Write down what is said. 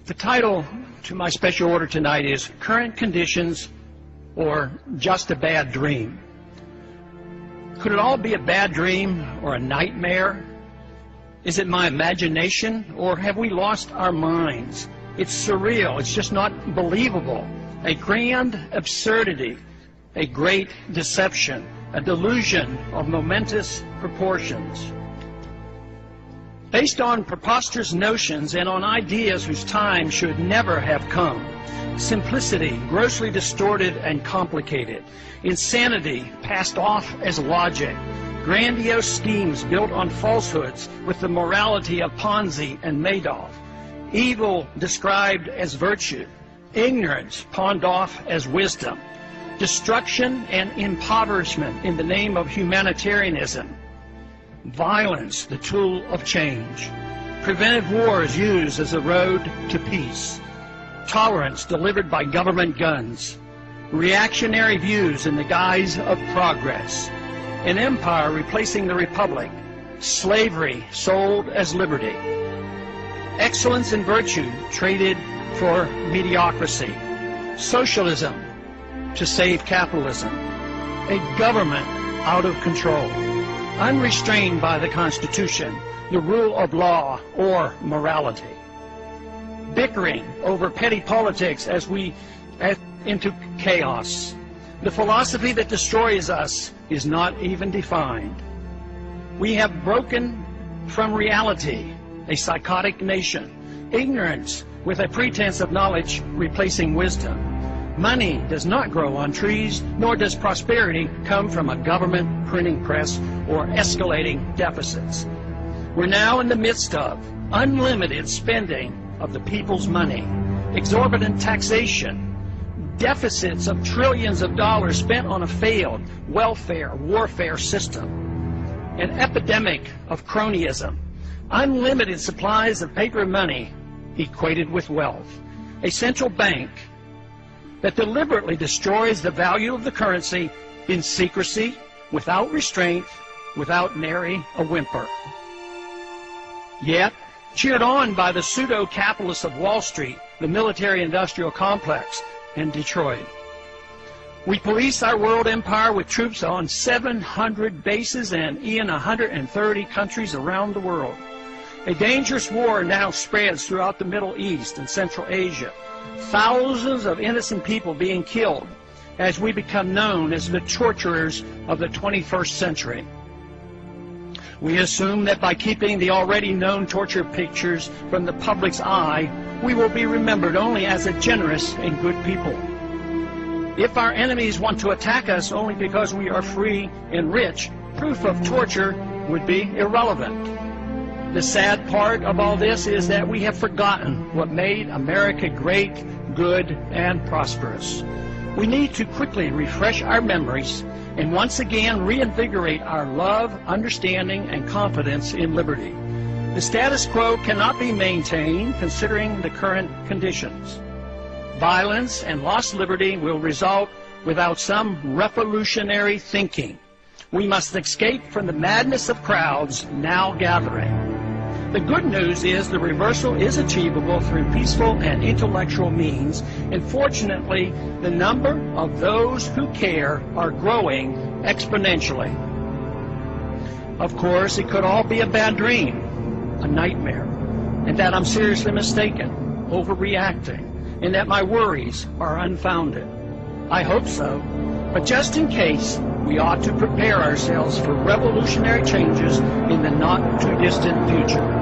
The title to my special order tonight is Current Conditions or Just a Bad Dream. Could it all be a bad dream or a nightmare? Is it my imagination, or have we lost our minds? It's surreal. It's just not believable. A grand absurdity, a great deception, a delusion of momentous proportions. Based on preposterous notions and on ideas whose time should never have come. Simplicity, grossly distorted and complicated. Insanity, passed off as logic. Grandiose schemes built on falsehoods with the morality of Ponzi and Madoff. Evil described as virtue. Ignorance pawned off as wisdom. Destruction and impoverishment in the name of humanitarianism. Violence, the tool of change. Preventive wars used as a road to peace. Tolerance delivered by government guns. Reactionary views in the guise of progress. An empire replacing the republic. Slavery sold as liberty. Excellence and virtue traded for mediocrity. Socialism to save capitalism. A government out of control. Unrestrained by the Constitution, the rule of law or morality. Bickering over petty politics as we head into chaos. The philosophy that destroys us is not even defined. We have broken from reality, a psychotic nation. Ignorance with a pretense of knowledge replacing wisdom. Money does not grow on trees, nor does prosperity come from a government printing press or escalating deficits. We're now in the midst of unlimited spending of the people's money, exorbitant taxation, deficits of trillions of dollars spent on a failed welfare warfare system, an epidemic of cronyism, unlimited supplies of paper money equated with wealth, a central bank that deliberately destroys the value of the currency in secrecy, without restraint, without nary a whimper. Yet, cheered on by the pseudo-capitalists of Wall Street, the military-industrial complex, and Detroit. We police our world empire with troops on 700 bases and in 130 countries around the world. A dangerous war now spreads throughout the Middle East and Central Asia. Thousands of innocent people being killed as we become known as the torturers of the 21st century. We assume that by keeping the already known torture pictures from the public's eye, we will be remembered only as a generous and good people. If our enemies want to attack us only because we are free and rich, proof of torture would be irrelevant. The sad part of all this is that we have forgotten what made America great, good, and prosperous. We need to quickly refresh our memories and once again reinvigorate our love, understanding, and confidence in liberty. The status quo cannot be maintained considering the current conditions. Violence and lost liberty will result without some revolutionary thinking. We must escape from the madness of crowds now gathering. The good news is the reversal is achievable through peaceful and intellectual means, and fortunately, the number of those who care are growing exponentially. Of course, it could all be a bad dream, a nightmare, and that I'm seriously mistaken, overreacting, and that my worries are unfounded. I hope so, but just in case, we ought to prepare ourselves for revolutionary changes in the not-too-distant future.